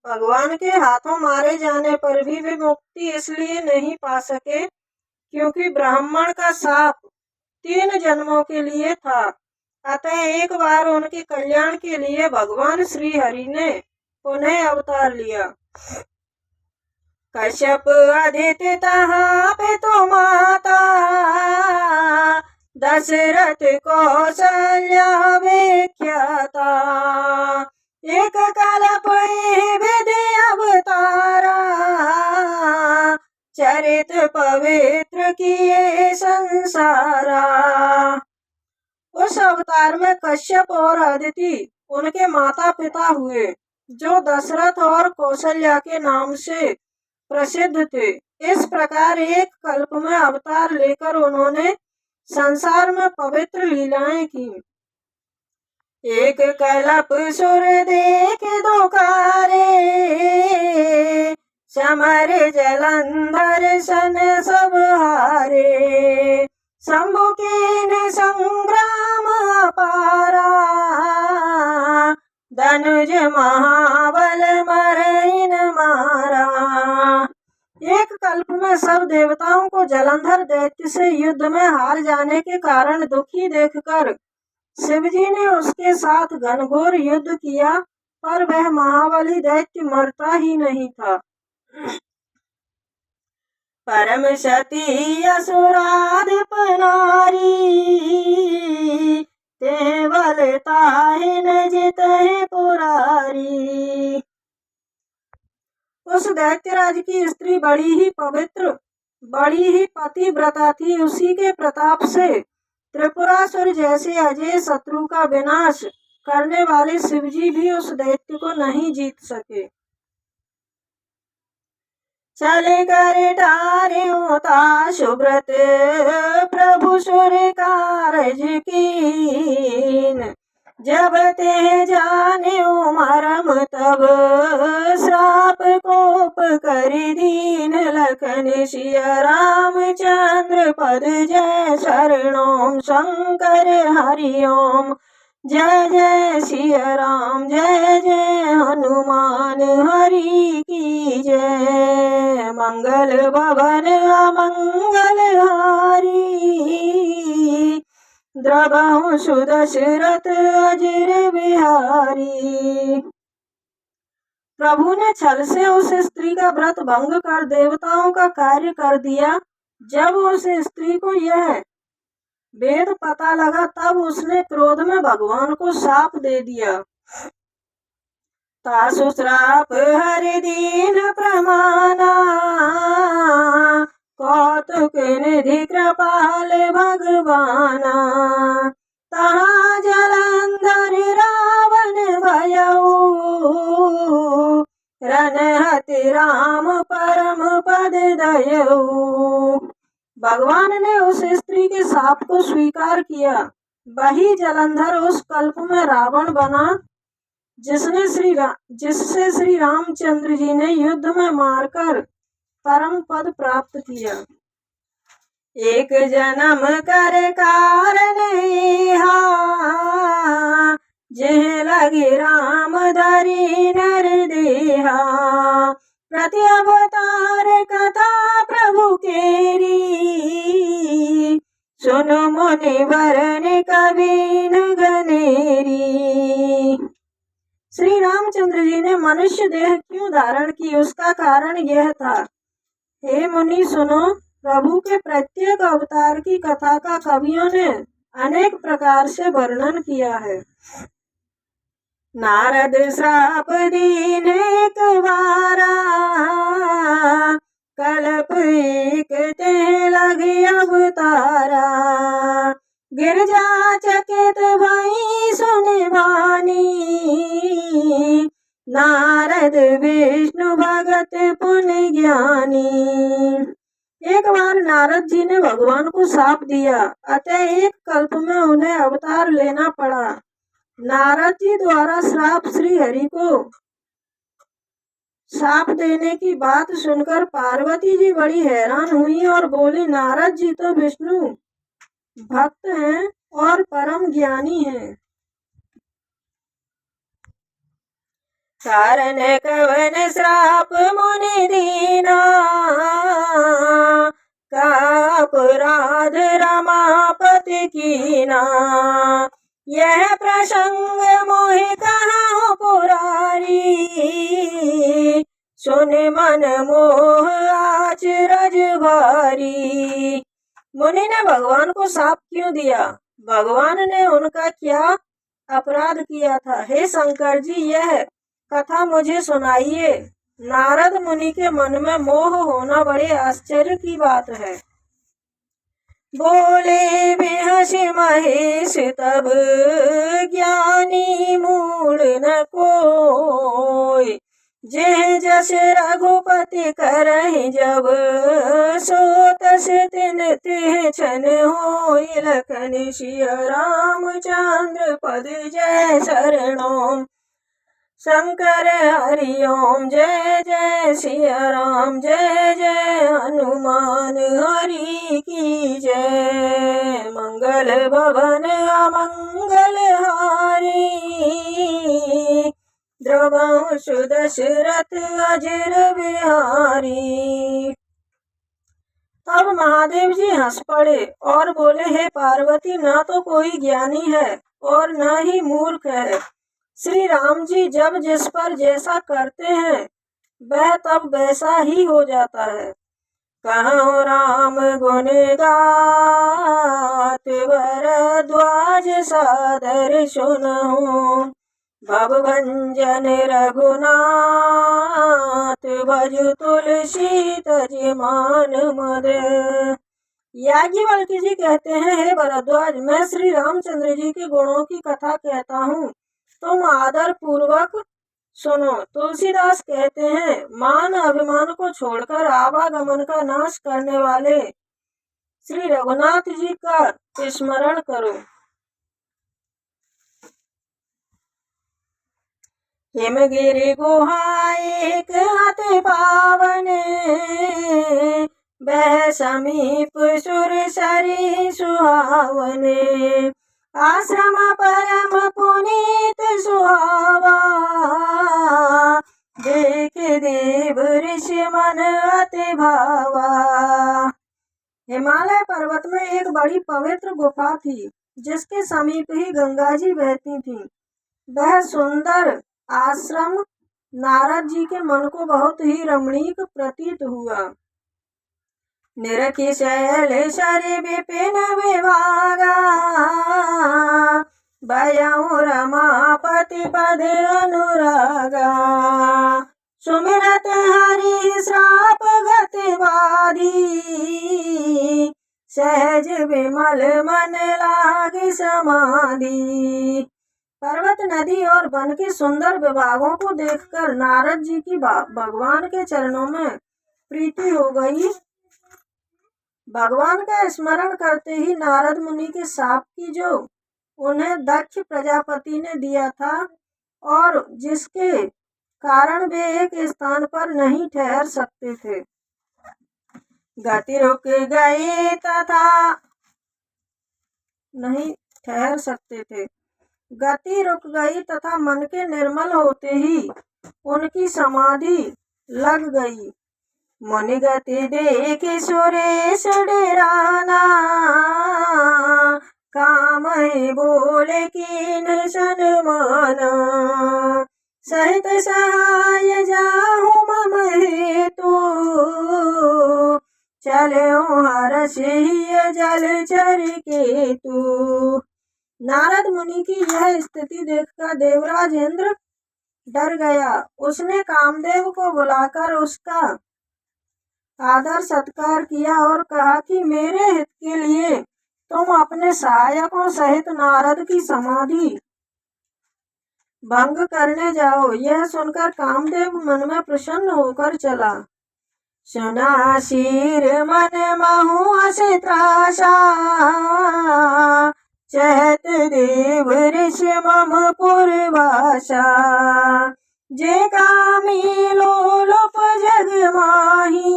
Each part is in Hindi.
भगवान के हाथों मारे जाने पर भी वे मुक्ति इसलिए नहीं पा सके क्योंकि ब्राह्मण का शाप 3 जन्मों के लिए था। अतः एक बार उनके कल्याण के लिए भगवान श्री हरि ने पुनः अवतार लिया। कश्यप आदित्य तहाँ पे तो माता, दशरथ कौशल्या विख्याता। एक कल्प विधि अवतारा, चरित पवित्र किए संसारा। उस अवतार में कश्यप और अदिति उनके माता पिता हुए, जो दशरथ और कौशल्या के नाम से प्रसिद्ध थे। इस प्रकार एक कल्प में अवतार लेकर उन्होंने संसार में पवित्र लीलाएं की। एक कल्प सुर देख दुकारे, समर जलंधर सन सब हारे। शंभु के संग्राम अपारा, धनुज महाबल मरइन मारा। एक कल्प में सब देवताओं को जलंधर दैत्य से युद्ध में हार जाने के कारण दुखी देखकर शिवजी ने उसके साथ घनघोर युद्ध किया, पर वह महाबली दैत्य मरता ही नहीं था। परम सती असुराधिप नारी, ते बल ताहि न जितहि पुरारी। उस दैत्यराज की स्त्री बड़ी ही पवित्र, बड़ी ही पतिव्रता थी। उसी के प्रताप से त्रिपुरासुर जैसे अजय शत्रु का विनाश करने वाले शिवजी भी उस दैत्य को नहीं जीत सके। चले कर डार्यों सुब्रत, प्रभु सुर कारज कीन। जब ते जान्यो मरम तब, श्राप कोप कर दीन। लखन सिया रामचंद्र पद जय शरणों, शंकर हरिओम जय जय सिया राम। जय जय हनुमान हरि की जय। मंगल भवन अमंगल हारी, द्रवहु सुदशरथ अजिर बिहारी। प्रभु ने छल से उस स्त्री का व्रत भंग कर देवताओं का कार्य कर दिया। जब उस स्त्री को यह वेद पता लगा, तब उसने क्रोध में भगवान को शाप दे दिया। तासु श्राप हरि दीन प्रमाना, कौतुक निधि कृपाल भगवाना। तहाँ जलंधर रावण भयऊ, रनहति राम परम पद दयऊ। भगवान ने उस स्त्री के शाप को स्वीकार किया। वही जलंधर उस कल्प में रावण बना, जिससे श्री रामचंद्र जी ने युद्ध में मारकर परम पद प्राप्त किया। एक जन्म कर कारण इहा, जेह लगे राम धरि नर देहा। प्रति अवतार कथा प्रभु केरी, सुनो मुनि वरन कबीन गनेरी। श्री रामचंद्र जी ने मनुष्य देह क्यों धारण की, उसका कारण यह था। हे मुनि सुनो, प्रभु के प्रत्येक अवतार की कथा का कवियों ने अनेक प्रकार से वर्णन किया है। नारद श्राप दीन एक बारा, कल्प एक ते लगे अवतारा। गिरजा चकित भई सुनि वाणी, नारद विष्णु भगत पुनि ज्ञानी। एक बार नारद जी ने भगवान को शाप दिया, अतः एक कल्प में उन्हें अवतार लेना पड़ा। नारद जी द्वारा श्राप श्री हरि को शाप देने की बात सुनकर पार्वती जी बड़ी हैरान हुई और बोली, नारद जी तो विष्णु भक्त हैं और परम ज्ञानी हैं। कारण कवन श्राप मुनि दीना, का अपराध रमापति कीना। यह प्रसंग मोहि कहाँ पुरारी, सुन मन मोह आचरज भारी। मुनि ने भगवान को शाप क्यों दिया? भगवान ने उनका क्या अपराध किया था? हे शंकर जी, यह कथा मुझे सुनाइए। नारद मुनि के मन में मोह होना बड़े आश्चर्य की बात है। बोले बेहसी महेश तब, ज्ञानी मूढ़ न कोय। जे जस रघुपति करहि जब, सो तस तिन तिह छन होय। लखन सिय रामचंद्र पद जय शरणों, शंकर हरि ओम जय जय सिया राम, जय जय हनुमान हरि की जय। मंगल भवन अमंगल हारी, द्रवहु दशरथ अजर बिहारी। तब महादेव जी हंस पड़े और बोले, हे पार्वती, न तो कोई ज्ञानी है और न ही मूर्ख है। श्री राम जी जब जिस पर जैसा करते हैं वह तब वैसा ही हो जाता है। कहो राम गुण गात, भरद्वाज सादर सुनहु। भव भंजन रघुनाथ, भज तुलसी तज मान मद। याज्ञवल्क्य जी कहते हैं, हे भरद्वाज, मैं श्री रामचंद्र जी के गुणों की कथा कहता हूँ, तुम आदर पूर्वक सुनो। तुलसीदास कहते हैं, मान अभिमान को छोड़कर आवागमन का नाश करने वाले श्री रघुनाथ जी का स्मरण करो। हिमगिरि गुहा एक अति पावन, वह समीप सुर सरी सुहावन। आश्रम परम पुनीत सुहावा, देख देव ऋषि मन अति भावा। हिमालय पर्वत में एक बड़ी पवित्र गुफा थी, जिसके समीप ही गंगा जी बहती थी। वह सुंदर आश्रम नारद जी के मन को बहुत ही रमणीक प्रतीत हुआ। निरखि शैल सरि विपिन विभागा, भयउ रमापति पद अनुरागा। सुमिरत हरि श्राप गति बाधी, सहज विमल मन लागी समाधि। पर्वत, नदी और वन के सुंदर विभागों को देखकर नारद जी की भगवान के चरणों में प्रीति हो गई। भगवान का स्मरण करते ही नारद मुनि के शाप की जो उन्हें दक्ष प्रजापति ने दिया था और जिसके कारण वे एक स्थान पर नहीं ठहर सकते थे, गति रुक गई तथा नहीं ठहर सकते थे। गति रुक गई तथा मन के निर्मल होते ही उनकी समाधि लग गई। मुनि गति देख सुरेश डेराना, काम बोले कीन सन्माना। सहित सहाय जाहु मम हेतु, चलो हर्षिय जलचर केतु। नारद मुनि की यह स्थिति देखकर देवराज इंद्र डर गया। उसने कामदेव को बुलाकर उसका आदर सत्कार किया और कहा कि मेरे हित के लिए तुम अपने सहायकों सहित नारद की समाधि भंग करने जाओ। यह सुनकर कामदेव मन में प्रसन्न होकर चला। सुना शीर मन महु हसि त्रासा, चहत देव ऋषि मम पुरवासा। जे कामी लोलुप जग माही,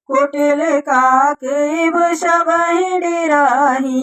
कुटिल काक सब डेराही।